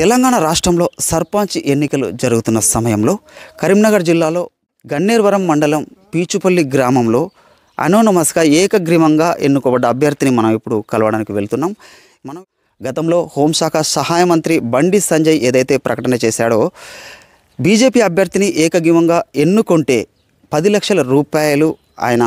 తెలంగాణ రాష్ట్రంలో సర్పంచ్ ఎన్నికలు జరుగుతున్న సమయంలో కరీంనగర్ జిల్లాలో గన్నేరువరం మండలం పీచుపల్లి గ్రామంలో అనోనమస్గా ఏకగ్రీవంగా ఎన్నుకోబడ్డ అభ్యర్థిని మనం ఇప్పుడు కలవడానికి వెళ్తున్నాం. మనం గతంలో హోంశాఖ సహాయ మంత్రి బండి సంజయ్ ఏదైతే ప్రకటన చేశాడో బీజేపీ అభ్యర్థిని ఏకగ్రీవంగా ఎన్నుకుంటే 10 లక్షల రూపాయలు ఆయన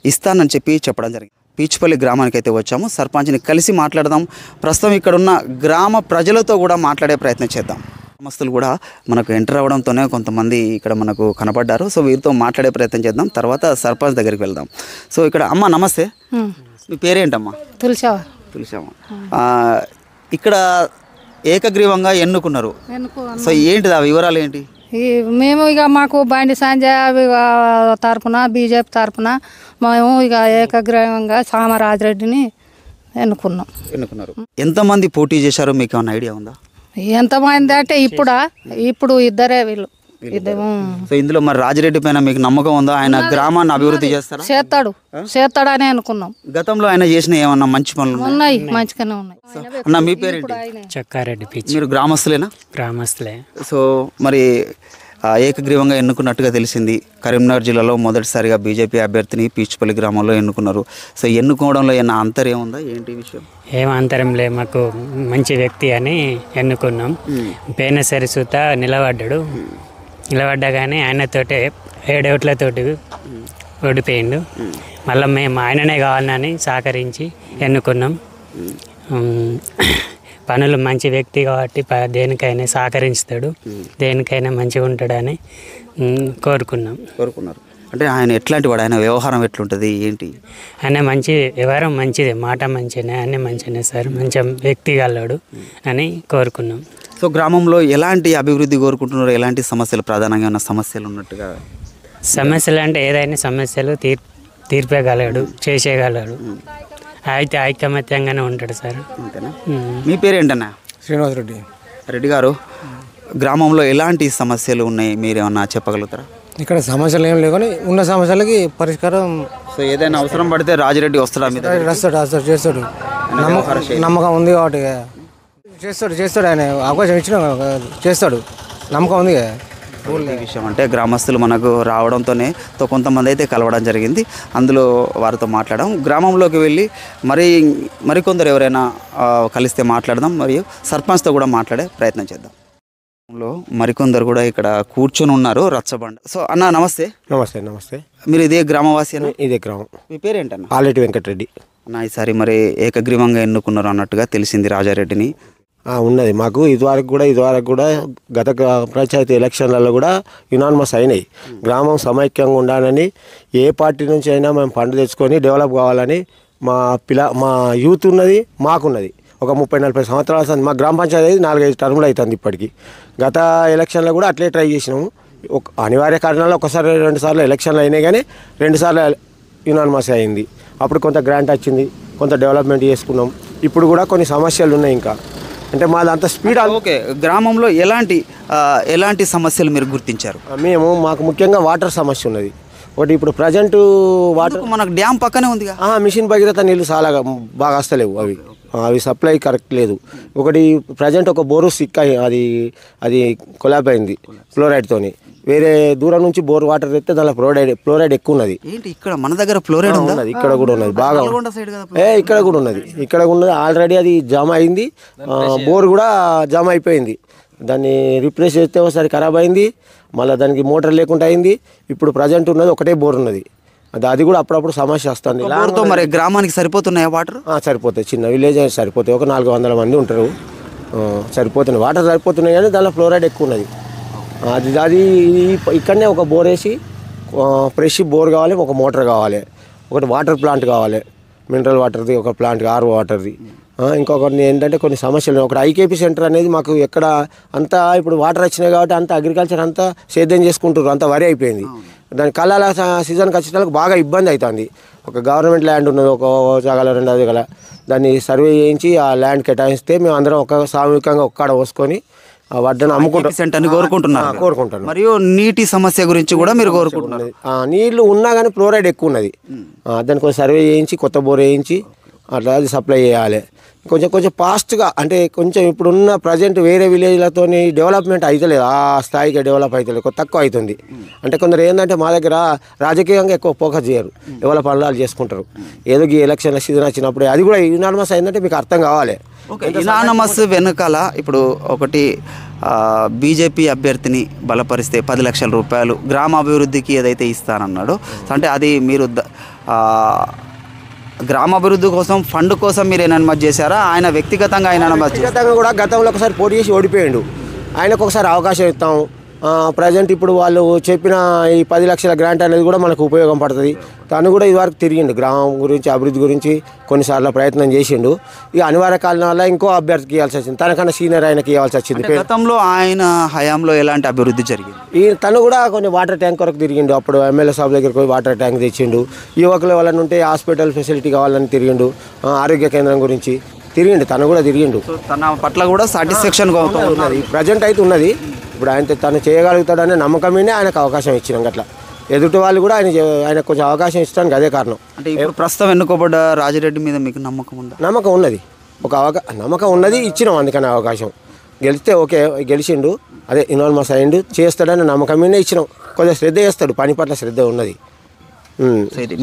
ఇస్తానని చెప్పడం జరిగింది. పీచుపల్లి గ్రామానికి అయితే వచ్చాము. సర్పంచ్ని కలిసి మాట్లాడదాం. ప్రస్తుతం ఇక్కడున్న గ్రామ ప్రజలతో కూడా మాట్లాడే ప్రయత్నం చేద్దాం. గ్రామస్తులు కూడా మనకు ఎంటర్ అవ్వడంతోనే కొంతమంది ఇక్కడ మనకు కనపడ్డారు. సో వీరితో మాట్లాడే ప్రయత్నం చేద్దాం. తర్వాత సర్పంచ్ దగ్గరికి వెళ్దాం. సో ఇక్కడ అమ్మ నమస్తే, మీ పేరేంటమ్మా? తులసమ్మ. ఇక్కడ ఏకగ్రీవంగా ఎన్నుకున్నారు. సో ఏంటిది ఆ వివరాలు ఏంటి? మేము ఇక మాకు బండి సంజయ్ తరఫున బీజేపీ తరఫున మేము ఇక ఏకగ్రీవంగా సామరాజరెడ్డిని ఎన్నుకున్నారు. ఎంతమంది పోటీ చేశారో మీకు ఏమైనా ఐడియా ఉందా? ఎంతమంది అంటే ఇప్పుడు ఇద్దరే వీళ్ళు. సో ఇందులో మరి రాజిరెడ్డి పైన మీకు నమ్మకం ఉందా? ఆయన గ్రామాన్ని అభివృద్ధి చేస్తాడని అనుకున్నాం. గతంలో ఆయన చేసిన ఏమన్నా మంచి పనులు ఉన్నాయి? మంచిగానే ఉన్నాయి. అన్న మీ పేరేంటి? చక్కారెడ్డి. మీరు గ్రామస్తులేనా? గ్రామస్తులే. సో మరి ఏకగ్రీవంగా ఎన్నుకున్నట్టుగా తెలిసింది. కరీంనగర్ జిల్లాలో మొదటిసారిగా బీజేపీ అభ్యర్థిని పీచుపల్లి గ్రామంలో ఎన్నుకున్నారు. సో ఎన్నుకోవడంలో ఏమైనా అంతరం ఉందా? ఏంటి విషయం? ఏం అంతరం లే, మాకు మంచి వ్యక్తి అని ఎన్నుకున్నాం. పేనసరి సూత నిలబడ్డగానే ఆయనతోటే 7 ఓట్లతోటి ఓడిపోయిండు. మళ్ళీ మేము ఆయననే కావాలని సహకరించి ఎన్నుకున్నాం. పనులు మంచి వ్యక్తి కాబట్టి దేనికైనా సహకరిస్తాడు, దేనికైనా మంచిగా ఉంటాడని కోరుకున్నారు. అంటే ఆయన ఎట్లాంటి వాడు? ఆయన వ్యవహారం ఎట్లుంటుంది ఏంటి? ఆయన మంచి వ్యవహారం మంచిదే, మాట మంచినే, ఆయన మంచినే సార్, మంచి వ్యక్తి గలడు అని కోరుకున్నాం. సో గ్రామంలో ఎలాంటి అభివృద్ధి కోరుకుంటున్నారు? ఎలాంటి సమస్యలు ప్రధానంగా ఉన్న సమస్యలు ఉన్నట్టుగా? సమస్యలు అంటే ఏదైనా సమస్యలు తీర్పగలడు, చేసేయగలడు. అయితే ఐకమత్యంగానే ఉంటాడు సార్. మీ పేరేంటన్నా? శ్రీనివాస్ రెడ్డి. రెడ్డి గారు, గ్రామంలో ఎలాంటి సమస్యలు ఉన్నాయి మీరు ఏమన్నా చెప్పగలుగుతారా? ఇక్కడ సమస్యలు ఏం లేవు కానీ ఉన్న సమస్యలకి పరిష్కారం. సో ఏదైనా అవసరం పడితే రాజిరెడ్డి వస్తాడా? వస్తాడు, చేస్తాడు. నమ్మకం ఉంది కాబట్టి చేస్తాడు. ఆయన అవకాశం ఇచ్చిన చేస్తాడు, నమ్మకం ఉంది. ఈ విషయం అంటే గ్రామస్తులు మనకు రావడంతోనే కొంతమంది అయితే కలవడం జరిగింది. అందులో వారితో మాట్లాడడం, గ్రామంలోకి వెళ్ళి మరికొందరు ఎవరైనా కలిస్తే మాట్లాడదాం, మరియు సర్పంచ్తో కూడా మాట్లాడే ప్రయత్నం చేద్దాం. మరికొందరు కూడా ఇక్కడ కూర్చొని ఉన్నారు, రచ్చబండ. సో అన్న నమస్తే. నమస్తే. మీరు ఇదే గ్రామవాసి? ఇదే గ్రామం. మీ పేరేంటన్న? ఆలెటి వెంకటరెడ్డి. అన్న ఈసారి మరి ఏకగ్రీవంగా ఎన్నుకున్నారు అన్నట్టుగా తెలిసింది రాజారెడ్డిని. ఉన్నది మాకు ఇదివరకు కూడా గత పంచాయతీ ఎలక్షన్లలో కూడా యునానిమస్ అయినాయి. గ్రామం సమైక్యంగా ఉండాలని, ఏ పార్టీ నుంచి అయినా మేము ఫండ్ తెచ్చుకొని డెవలప్ కావాలని మా యూత్ ఉన్నది, మాకున్నది. ఒక 30-40 సంవత్సరాల మా గ్రామ పంచాయతీ 4-5 టర్ములు అవుతుంది ఇప్పటికి. గత ఎలక్షన్లో కూడా అట్లే ట్రై చేసినాము. అనివార్య కారణాలు 1-2 సార్లు ఎలక్షన్లు అయినాయి, కానీ 2 సార్లు యునానిమస్ అయింది. అప్పుడు కొంత గ్రాంట్ వచ్చింది, కొంత డెవలప్మెంట్ చేసుకున్నాం. ఇప్పుడు కూడా కొన్ని సమస్యలు ఉన్నాయి ఇంకా. అంటే మాది అంత స్పీడ్. ఓకే, గ్రామంలో ఎలాంటి సమస్యలు మీరు గుర్తించారు? మాకు ముఖ్యంగా వాటర్ సమస్య ఉన్నది. ఒకటి ఇప్పుడు ప్రజెంట్ వాటర్ మనకు డ్యామ్ పక్కనే ఉంది, మిషన్ భగీరథ నీళ్ళు చాలా బాగా వస్తలేవు, అవి సప్లై కరెక్ట్ లేదు. ఒకటి ప్రజెంట్ ఒక బోరు సిక్ అది కొలాబ్ అయింది ఫ్లోరైడ్తోని. వేరే దూరం నుంచి బోర్ వాటర్ తెస్తే దానిలో ఫ్లోరైడ్ ఎక్కువ ఉన్నది. ఇక్కడ మన దగ్గర ఫ్లోరైడ్ ఉన్నది, ఇక్కడ కూడా ఉన్నది బాగా. ఇక్కడ కూడా ఉన్నది ఆల్రెడీ. అది జామ్ అయింది, బోర్ కూడా జామ్ అయిపోయింది. దాన్ని రిప్లేస్ చేస్తే ఒకసారి ఖరాబ్ అయింది, మళ్ళీ దానికి మోటార్ లేకుండా అయింది. ఇప్పుడు ప్రజెంట్ ఉన్నది ఒకటే బోర్ ఉన్నది, అది కూడా అప్పుడప్పుడు సమస్య వస్తుంది. మరి గ్రామానికి సరిపోతున్నాయా వాటర్? సరిపోతాయి, చిన్న విలేజ్ సరిపోతాయి. ఒక 400 మంది ఉంటారు, సరిపోతున్నాయి, వాటర్ సరిపోతున్నాయి. కానీ దానిలో ఫ్లోరైడ్ ఎక్కువ ఉన్నది. అది ఇక్కడనే ఒక బోర్ వేసి ఫ్రెష్ బోర్ కావాలి, ఒక మోటార్ కావాలి, ఒకటి వాటర్ ప్లాంట్ కావాలి, మినరల్ వాటర్ది ఒక ప్లాంట్, ఆర్ఓ వాటర్ది. ఇంకొకటి ఏంటంటే కొన్ని సమస్యలు. ఒకటి ఐకేపీ సెంటర్ అనేది మాకు ఎక్కడ అంతా ఇప్పుడు వాటర్ వచ్చినాయి కాబట్టి అంతా అగ్రికల్చర్ అంతా సేద్యం చేసుకుంటారు, అంతా వరి అయిపోయింది. దాని కళాల సీజన్కి వచ్చేటప్పుడు బాగా ఇబ్బంది అవుతుంది. ఒక గవర్నమెంట్ ల్యాండ్ ఉన్నది, ఒక జాగాల 2 జాగాల, దాన్ని సర్వే చేయించి ఆ ల్యాండ్ కేటాయిస్తే మేము అందరం ఒక సామూహికంగా ఒక్కడ పోసుకొని వడ్డను కోరుకుంటున్నారు. మరియు నీటి సమస్య గురించి కూడా మీరు కోరుకుంటున్నారు. నీళ్లు ఉన్నా కానీ ఫ్లోరైడ్ ఎక్కువ ఉన్నది. దానికి సర్వే చేయించి కొత్త బోర్ వేయించి అట్లా అది సప్లై చేయాలి. కొంచెం కొంచెం ఫాస్ట్గా, అంటే కొంచెం ఇప్పుడున్న ప్రజెంట్ వేరే విలేజ్లతో డెవలప్మెంట్ అవుతలేదు, ఆ స్థాయికి డెవలప్ అవుతలేదు, తక్కువ అవుతుంది. అంటే కొందరు ఏంటంటే మా దగ్గర రాజకీయంగా ఎక్కువ ఫోకస్ చేయరు, ఎవరి పనులు చేసుకుంటారు. ఏదో ఈ ఎలక్షన్ల సీజన్ వచ్చినప్పుడు అది కూడా యునానిమస్ అయిందంటే మీకు అర్థం కావాలి. యునానిమస్ వెనుకాల ఇప్పుడు ఒకటి బీజేపీ అభ్యర్థిని బలపరిస్తే 10 లక్షల రూపాయలు గ్రామాభివృద్ధికి ఏదైతే ఇస్తానన్నాడో, అంటే అది మీరు గ్రామాభివృద్ధి కోసం ఫండ్ కోసం మీరు ఎనమతి చేశారా? ఆయన వ్యక్తిగతంగా వ్యక్తిగతంగా కూడా గతంలో ఒకసారి పోటీ చేసి ఓడిపోయాడు. ఆయనకు ఒకసారి అవకాశం ఇస్తాం. ప్రజెంట్ ఇప్పుడు వాళ్ళు చెప్పిన ఈ 10 లక్షల గ్రాంట్ అనేది కూడా మనకు ఉపయోగం పడుతుంది. తను కూడా ఇదివరకు తిరిగిండు, గ్రామం గురించి అభివృద్ధి గురించి కొన్నిసార్లు ప్రయత్నం చేసిండు. ఇక అనివార్య కారణం వల్ల ఇంకో అభ్యర్థికి ఇవ్వాల్సి వచ్చింది, తనకన్నా సీనియర్ ఆయనకి ఇవ్వాల్సి వచ్చింది. గతంలో ఆయన హయాంలో ఎలాంటి అభివృద్ధి జరిగింది? తను కూడా కొన్ని వాటర్ ట్యాంక్ వరకు తిరిగిండు. అప్పుడు ఎమ్మెల్యే సాబ్ దగ్గరికి పోయి వాటర్ ట్యాంక్ తెచ్చిండు. యువకులు వాళ్ళని ఉంటే హాస్పిటల్ ఫెసిలిటీ కావాలని తిరిగిండు. ఆరోగ్య కేంద్రం గురించి తిరిగిండు, తను కూడా తిరిగిండు. తన పట్ల కూడా సాటిస్ఫాక్షన్ ఉన్నది, ప్రజెంట్ అయితే ఉన్నది. ఇప్పుడు ఆయన తను చేయగలుగుతాడనే నమ్మకమేనే ఆయనకు అవకాశం ఇచ్చినాం. అట్లా ఎదుటి వాళ్ళు కూడా ఆయనకు కొంచెం అవకాశం ఇచ్చడానికి అదే కారణం. అంటే ఇప్పుడు ప్రస్తుతం ఎన్నుకోబడ్డ రాజిరెడ్డి మీద మీకు నమ్మకం ఉందా? నమ్మకం ఉన్నది, నమ్మకం ఉన్నది, ఇచ్చినాం అందుకని అవకాశం. గెలిస్తే ఓకే, గెలిచిండు, అదే ఇనానిమస్ అయ్యిండు, చేస్తాడని నమ్మకమేనే ఇచ్చినాం. కొంచెం శ్రద్ధ చేస్తాడు, పని పట్ల శ్రద్ధ ఉన్నది.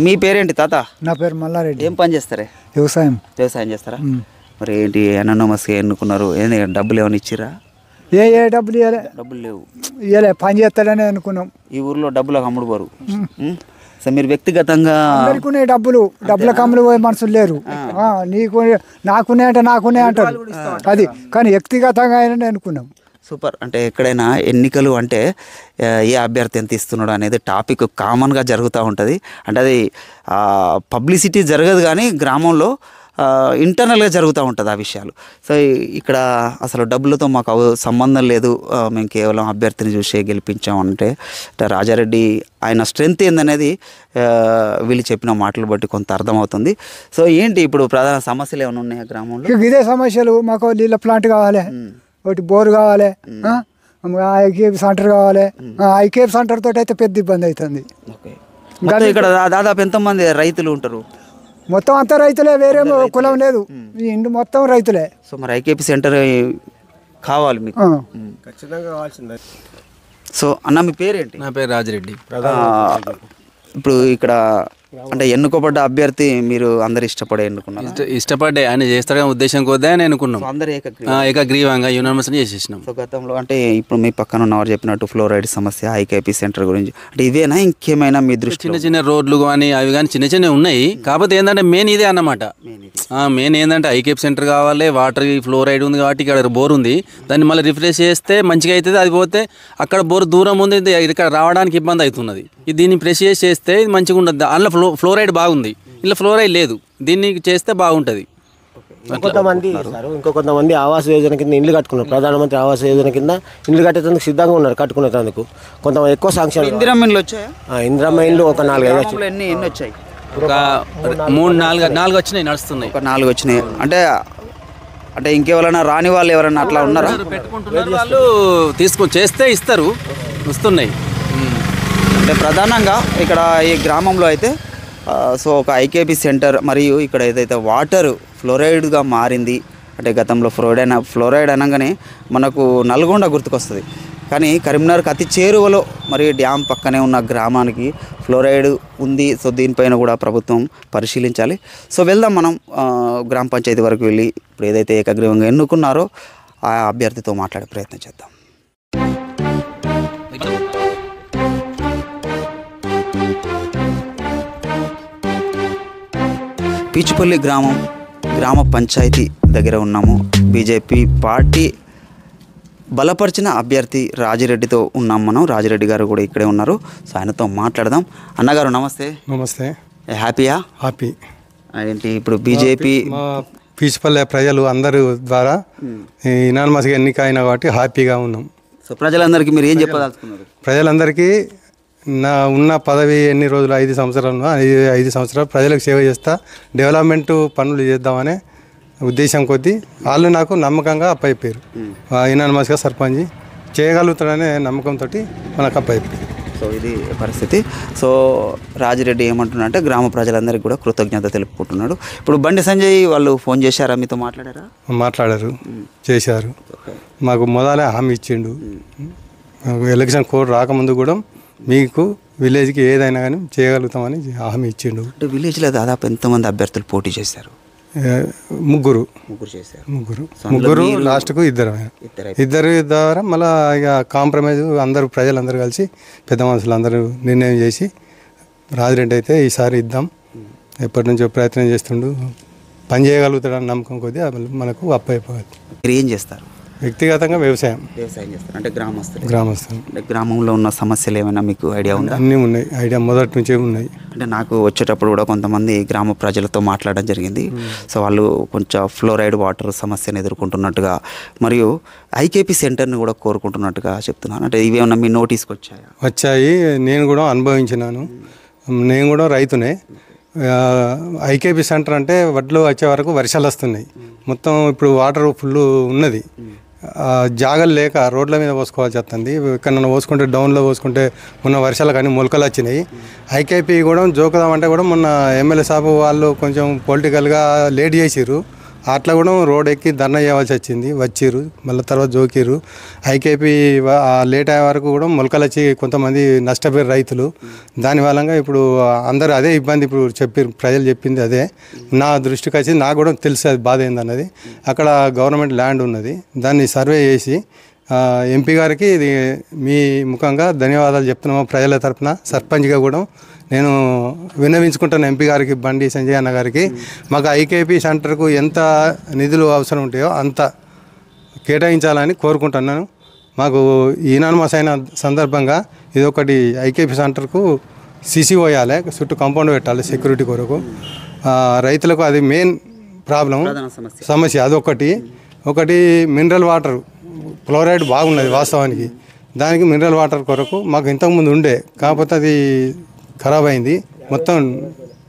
మీ పేరేంటి తాత? నా పేరు మల్లారెడ్డి. ఏం పని చేస్తారే? వ్యవసాయం చేస్తారా? మరి ఏంటి ఎనానమస్గా ఎన్నుకున్నారు? డబ్బులు ఏమైనా ఇచ్చిరా? ఏ డబ్బులు ఇవ్వలే, డబ్బులు లేవు, ఇవ్వలే, పని చేస్తాడని అనుకున్నాం. ఈ ఊర్లో డబ్బులకు అమ్ముడు పోరు. సో మీరు వ్యక్తిగతంగా అందరికునే డబ్బులకు అమ్ముడు పోయే మనుషులు లేరు. నీకు నాకునే అంటే నాకునే అంటారు అది, కానీ వ్యక్తిగతంగా అయినా అనుకున్నాం. సూపర్. అంటే ఎక్కడైనా ఎన్నికలు అంటే ఏ అభ్యర్థి ఎంత ఇస్తున్నాడు అనేది టాపిక్ కామన్గా జరుగుతూ ఉంటుంది. అంటే అది పబ్లిసిటీ జరగదు, కానీ గ్రామంలో ఇంటర్నల్గా జరుగుతూ ఉంటుంది ఆ విషయాలు. సో ఇక్కడ అసలు డబ్బులతో మాకు సంబంధం లేదు, మేము కేవలం అభ్యర్థిని చూసే గెలిపించామంటే రాజారెడ్డి ఆయన స్ట్రెంగ్త్ ఏందనేది వీళ్ళు చెప్పిన మాటలు బట్టి కొంత అర్థమవుతుంది. సో ఏంటి ఇప్పుడు ప్రధాన సమస్యలు ఏమైనా ఉన్నాయా గ్రామంలో? ఇదే సమస్యలు, మాకు నీళ్ళ ప్లాంట్ కావాలి, ఒకటి బోర్ కావాలి, ఐకేపీ సెంటర్ కావాలి. ఐకేపీ సెంటర్ తోటి అయితే పెద్ద ఇబ్బంది అవుతుంది. ఇక్కడ దాదాపు ఎంతమంది రైతులు ఉంటారు? మొత్తం అంతా రైతులే, వేరే కులం లేదు, ఈ ఇంటి మొత్తం రైతులే. సో మరి ఐకేపీ సెంటర్ కావాలి మీకు, ఖచ్చితంగా కావాల్సిందే. సో అన్న మీ పేరేంటి? నా పేరు రాజిరెడ్డి. ఇప్పుడు ఇక్కడ అంటే ఎన్నుకోబడ్డ అభ్యర్థి మీరు అందరు ఇష్టపడే ఎన్నుకున్నారు? ఇష్టపడ్డే ఆయన చేస్తాడనే ఉద్దేశం కొద్దే అని అనుకున్నాం. అందరు ఏకగ్రీవంగా యునానిమస్ చేసేసినాం. సో గతంలో అంటే ఇప్పుడు మీ పక్కన ఉన్నవారు చెప్పినట్టు ఫ్లోరైడ్ సమస్య, ఐకేపీ సెంటర్ గురించి, అంటే ఇవేనా ఇంకేమైనా మీ దృష్టి? చిన్న చిన్న రోడ్లు కానీ అవి కానీ చిన్న చిన్న ఉన్నాయి. కాకపోతే ఏంటంటే మెయిన్ ఇదే అన్నమాట. మెయిన్ ఏంటంటే ఐకేపీ సెంటర్ కావాలి, వాటర్ ఫ్లోరైడ్ ఉంది కాబట్టి ఇక్కడ బోర్ ఉంది, దాన్ని మళ్ళీ రిఫ్రెష్ చేస్తే మంచిగా అవుతుంది. అది పోతే అక్కడ బోర్ దూరం ఉంది, ఇక్కడ రావడానికి ఇబ్బంది అవుతున్నది. దీన్ని ఫ్రెష్ చేస్తే ఇది మంచిగా ఉండదు. అందులో ఫ్లోరైడ్ బాగుంది, ఇలా ఫ్లోరైడ్ లేదు, దీన్ని చేస్తే బాగుంటుంది. ఇంకొంతమంది ఆవాస్ యోజన కింద ఇండ్లు కట్టుకున్నారు, ప్రధానమంత్రి ఆవాస్ యోజన కింద ఇండ్లు కట్టేందుకు సిద్ధంగా ఉన్నారు, కట్టుకునేందుకు. కొంతమంది ఎక్కువ శాంక్షన్ ఇందిరమ్మ ఇండ్లు వచ్చాయి. ఇందిరమ్మ ఇండ్లు ఒక 4-5 వచ్చాయి. ఎన్ని వచ్చాయి? ఒక 3-4 వచ్చినాయి, నడుస్తున్నాయి. ఒక 4 వచ్చినాయి. అంటే ఇంకెవరైనా రాని వాళ్ళు ఎవరైనా అట్లా ఉన్నారా? పెట్టుకుంటున్నారు వాళ్ళు, తీసుకొని చేస్తే ఇస్తారు, వస్తున్నాయి. అంటే ప్రధానంగా ఇక్కడ ఈ గ్రామంలో అయితే సో ఒక ఐకేపీ సెంటర్ మరియు ఇక్కడ ఏదైతే వాటర్ ఫ్లోరైడ్గా మారింది, అంటే గతంలో ఫ్లోరైడ్ అనగానే మనకు నల్గొండ గుర్తుకొస్తుంది, కానీ కరీంనగర్కి అతి చేరువలో మరి డ్యామ్ పక్కనే ఉన్న గ్రామానికి ఫ్లోరైడ్ ఉంది. సో దీనిపైన కూడా ప్రభుత్వం పరిశీలించాలి. సో వెళ్దాం మనం గ్రామ పంచాయతీ వరకు వెళ్ళి ఇప్పుడు ఏదైతే ఏకగ్రీవంగా ఎన్నుకున్నారో ఆ అభ్యర్థితో మాట్లాడే ప్రయత్నం చేద్దాం. పీచుపల్లి గ్రామ పంచాయతీ దగ్గర ఉన్నాము. బీజేపీ పార్టీ బలపరిచిన అభ్యర్థి రాజిరెడ్డితో ఉన్నాం మనం. రాజిరెడ్డి గారు కూడా ఇక్కడే ఉన్నారు. సో ఆయనతో మాట్లాడదాం. అన్నగారు నమస్తే. నమస్తే. హ్యాపీయా? హ్యాపీ. ఏంటి ఇప్పుడు బీజేపీ పీచుపల్లి ప్రజలు అందరూ ద్వారా యునానిమస్గా ఎన్నిక అయినా కాబట్టి హ్యాపీగా ఉన్నాం. సో ప్రజలందరికీ మీరు ఏం చెప్పదలుచుకున్నారు? ప్రజలందరికీ నా ఉన్న పదవి ఎన్ని రోజులు 5 సంవత్సరాలు 5 సంవత్సరాలు ప్రజలకు సేవ చేస్తా, డెవలప్మెంట్ పనులు చేద్దామనే ఉద్దేశం కొద్దీ వాళ్ళు నాకు నమ్మకంగా అప్పయిపోయారు. యునానిమస్గా సర్పంచ్ చేయగలుగుతాడనే నమ్మకంతో మనకు అప్పయిపోయారు. సో ఇది పరిస్థితి. సో రాజిరెడ్డి ఏమంటున్నాడంటే గ్రామ ప్రజలందరికీ కూడా కృతజ్ఞత తెలుపుకుంటున్నాడు. ఇప్పుడు బండి సంజయ్ వాళ్ళు ఫోన్ చేశారా, మీతో మాట్లాడారా? మాట్లాడారు, చేశారు. మాకు మొదలే హామీ ఇచ్చిండు. ఎలక్షన్ కోడ్ రాకముందు కూడా మీకు విలేజ్కి ఏదైనా కానీ చేయగలుగుతామని హామీ ఇచ్చిండు. అంటే విలేజ్లో దాదాపు ఎంతమంది అభ్యర్థులు పోటీ చేశారు? ముగ్గురు చేశారు. ముగ్గురు లాస్ట్కు ఇద్దరు ద్వారా మళ్ళీ ఇక కాంప్రమైజ్ అందరూ ప్రజలందరూ కలిసి పెద్ద మనుషులు అందరూ నిర్ణయం చేసి రాజిరెడ్డి అయితే ఈసారి ఇద్దాం, ఎప్పటి నుంచో ప్రయత్నం చేస్తుండు, పని చేయగలుగుతాడని నమ్మకం కొద్దీ మనకు అప్పయిపోవాలి. మీరు ఏం చేస్తారు? వ్యక్తిగతంగా వ్యవసాయం చేస్తారు. అంటే గ్రామస్తులు. అంటే గ్రామంలో ఉన్న సమస్యలు ఏమైనా మీకు ఐడియా ఉందా? అన్నీ ఉన్నాయి, ఐడియా మొదటి నుంచే ఉన్నాయి. అంటే నాకు వచ్చేటప్పుడు కూడా కొంతమంది గ్రామ ప్రజలతో మాట్లాడడం జరిగింది. సో వాళ్ళు కొంచెం ఫ్లోరైడ్ వాటర్ సమస్యను ఎదుర్కొంటున్నట్టుగా మరియు ఐకేపీ సెంటర్ని కూడా కోరుకుంటున్నట్టుగా చెప్తున్నాను. అంటే ఇవేమన్నా మీ నోటీస్కి వచ్చాయి, నేను కూడా అనుభవించినాను. నేను కూడా రైతునే. ఐకేపీ సెంటర్ అంటే వడ్లు వచ్చే వరకు వర్షాలు వస్తున్నాయి, మొత్తం ఇప్పుడు వాటర్ ఫుల్ ఉన్నది, జాగలు లేక రోడ్ల మీద పోసుకోవాల్సి వస్తుంది. ఎక్కడన్నా పోసుకుంటే డౌన్లో పోసుకుంటే మొన్న వర్షాలు కానీ మొలకలు వచ్చినాయి. ఐకేపీ కూడా జోకుదామంటే కూడా మొన్న ఎమ్మెల్యే సాబు వాళ్ళు కొంచెం పొలిటికల్గా లేట్ చేసిర్రు, అట్లా కూడా రోడ్ ఎక్కి ధర్నా చేయవలసి వచ్చింది. వచ్చిర్రు మళ్ళీ తర్వాత జోకిర్రు. ఐకేపీ లేట్ అయ్యే వరకు కూడా మొలకలు వచ్చి కొంతమంది నష్టపోయారు రైతులు. దాని వల్ల ఇప్పుడు అందరూ అదే ఇబ్బంది ఇప్పుడు చెప్పారు, ప్రజలు చెప్పింది అదే. నా దృష్టికి వచ్చి నాకు కూడా తెలుసు అది బాధ ఏందన్నది. అక్కడ గవర్నమెంట్ ల్యాండ్ ఉన్నది, దాన్ని సర్వే చేసి ఎంపీ గారికి ఇది మీ ముఖంగా ధన్యవాదాలు చెప్తున్నాము ప్రజల తరఫున. సర్పంచ్గా కూడా నేను విన్నవించుకుంటాను ఎంపీ గారికి, బండి సంజయ్ అన్న గారికి, మాకు ఐకేపీ సెంటర్కు ఎంత నిధులు అవసరం ఉంటాయో అంత కేటాయించాలని కోరుకుంటున్నాను. మాకు ఈనాన్మాస్ అయిన సందర్భంగా ఇది ఒకటి ఐకేపీ సెంటర్కు సిసి పోయాలి, చుట్టూ కాంపౌండ్ పెట్టాలి సెక్యూరిటీ కొరకు. రైతులకు అది మెయిన్ ప్రాబ్లం సమస్య అదొకటి. ఒకటి మినరల్ వాటర్ ఫ్లోరైడ్ బాగున్నది వాస్తవానికి, దానికి మినరల్ వాటర్ కొరకు మాకు ఇంతకుముందు ఉండే, కాకపోతే అది ఖరాబ్ అయింది, మొత్తం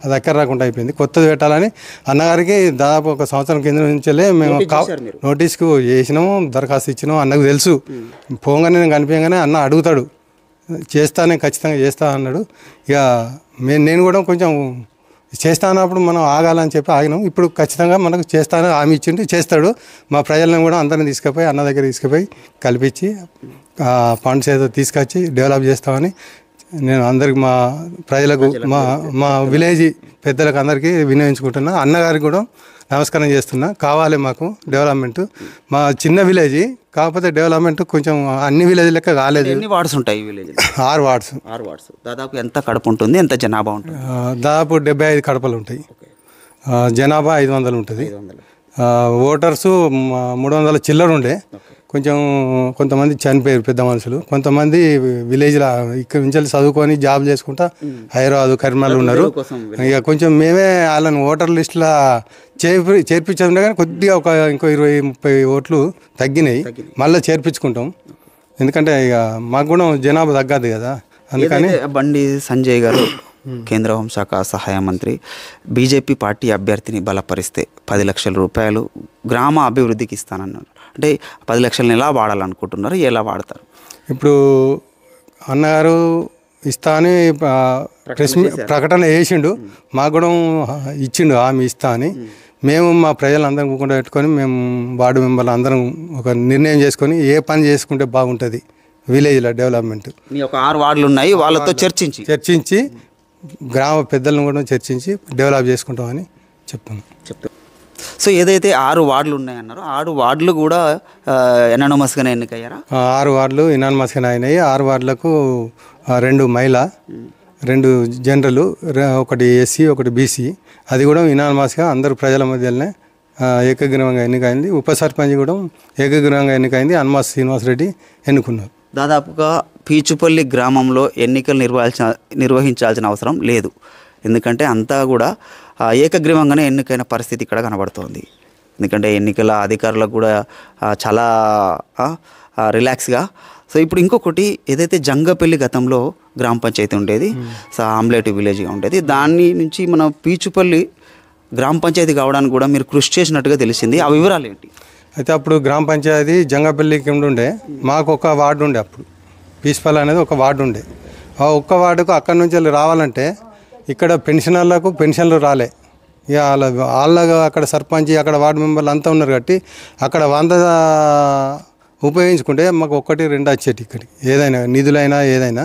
అది ఎక్కడ రాకుండా అయిపోయింది. కొత్తది పెట్టాలని అన్నగారికి దాదాపు ఒక సంవత్సరం కింద నుంచే మేము నోటీస్కు చేసినాము, దరఖాస్తు ఇచ్చినాము. అన్నకు తెలుసు, పోగానే నేను కనిపించగానే అన్న అడుగుతాడు, చేస్తానే ఖచ్చితంగా చేస్తా అన్నాడు. ఇక నేను కూడా కొంచెం చేస్తా అన్నప్పుడు మనం ఆగాలని చెప్పి ఆగినాం. ఇప్పుడు ఖచ్చితంగా మనకు చేస్తానని హామీ ఇచ్చిండు, చేస్తాడు. మా ప్రజలను కూడా అందరిని తీసుకుపోయి అన్న దగ్గర తీసుకుపోయి కల్పించి ఫండ్స్ ఏదో తీసుకొచ్చి డెవలప్ చేస్తామని నేను అందరికి మా ప్రజలకు మా విలేజ్ పెద్దలకు అందరికీ వినియోగించుకుంటున్నా. అన్నగారికి కూడా నమస్కారం చేస్తున్నా. కావాలి మాకు డెవలప్మెంట్, మా చిన్న విలేజ్ కాకపోతే డెవలప్మెంట్ కొంచెం అన్ని విలేజ్ లెక్క కాలేదు. ఎన్ని వార్డ్స్ ఉంటాయి విలేజ్? 6 వార్డ్స్. దాదాపు ఎంత కడప ఉంటుంది, ఎంత జనాభా ఉంటుంది? దాదాపు 75 కడపలు ఉంటాయి. జనాభా 500 ఉంటుంది. ఓటర్సు 300 చిల్లర ఉండే. కొంతమంది చనిపోయారు పెద్ద మనుషులు, కొంతమంది విలేజ్లో ఇక్కడ నుంచి చదువుకొని జాబ్ చేసుకుంటా హైదరాబాద్ కరీంనగర్ ఉన్నారు. ఇక కొంచెం మేమే వాళ్ళని ఓటర్ లిస్టులో చేర్పించే కానీ కొద్దిగా ఇంకో 20-30 ఓట్లు తగ్గినాయి, మళ్ళీ చేర్పించుకుంటాం. ఎందుకంటే ఇక మాకు కూడా జనాభా తగ్గదు కదా, అందుకని. బండి సంజయ్ గారు కేంద్ర హోంశాఖ సహాయ మంత్రి బీజేపీ పార్టీ అభ్యర్థిని బలపరిస్తే 10 లక్షల రూపాయలు గ్రామ అభివృద్ధికి ఇస్తానన్నారు. అంటే 10 లక్షలను ఎలా వాడాలనుకుంటున్నారు, ఎలా వాడతారు? ఇప్పుడు అన్నగారు ఇస్తా అని ప్రకటన చేసిండు, మాకు కూడా ఇచ్చిండు హామీ ఇస్తా అని. మేము మా ప్రజలందరం కూకుండా పెట్టుకొని మేము వార్డు మెంబర్లు అందరం ఒక నిర్ణయం చేసుకొని ఏ పని చేసుకుంటే బాగుంటుంది విలేజ్లో డెవలప్మెంట్. ఒక 6 వార్డులు ఉన్నాయి, వాళ్ళతో చర్చించి గ్రామ పెద్దలను కూడా చర్చించి డెవలప్ చేసుకుంటామని చెప్తాను. సో ఏదైతే 6 వార్డులు ఉన్నాయన్నారో 6 వార్డులు కూడా ఎనానమస్గానే ఎన్నికయ్యారా? 6 వార్డులు ఎనానమస్గానే అయినాయి. 6 వార్డులకు 2 మహిళా, 2 జనరల్, 1 ఎస్సీ, 1 బీసీ. అది కూడా ఎనానమస్గా అందరు ప్రజల మధ్యలోనే ఏకగ్రీవంగా ఎన్నికైంది. ఉప సర్పంచ్ కూడా ఏకగ్రీవంగా ఎన్నికైంది. అన్మాస్ శ్రీనివాసరెడ్డి ఎన్నుకున్నారు. దాదాపుగా పీచుపల్లి గ్రామంలో ఎన్నికలు నిర్వహించాల్సిన అవసరం లేదు, ఎందుకంటే అంతా కూడా ఏకగ్రీవంగానే ఎన్నికైన పరిస్థితి ఇక్కడ కనబడుతోంది. ఎందుకంటే ఎన్నికల అధికారులకు కూడా చాలా రిలాక్స్గా. సో ఇప్పుడు ఇంకొకటి, ఏదైతే జంగపల్లి గతంలో గ్రామ పంచాయతీ ఉండేది, సో ఆమ్లెట్ విలేజ్గా ఉండేది, దాని నుంచి మన పీచుపల్లి గ్రామ పంచాయతీ కావడానికి కూడా మీరు కృషి చేసినట్టుగా తెలిసింది. ఆ వివరాలు ఏంటి? అయితే అప్పుడు గ్రామ పంచాయతీ జంగపల్లి కింద ఉండే, మాకు ఒక వార్డు ఉండే. అప్పుడు పీచుపల్లి అనేది ఒక వార్డు ఉండే. ఆ ఒక్క వార్డుకు అక్కడి నుంచి వెళ్ళి రావాలంటే ఇక్కడ పెన్షనర్లకు పెన్షన్లు రాలే. ఇక వాళ్ళ అక్కడ సర్పంచ్ అక్కడ వార్డు మెంబర్లు అంతా ఉన్నారు కాబట్టి అక్కడ 100 ఉపయోగించుకుంటే మాకు 1-2 వచ్చేటి ఇక్కడికి ఏదైనా నిధులైనా ఏదైనా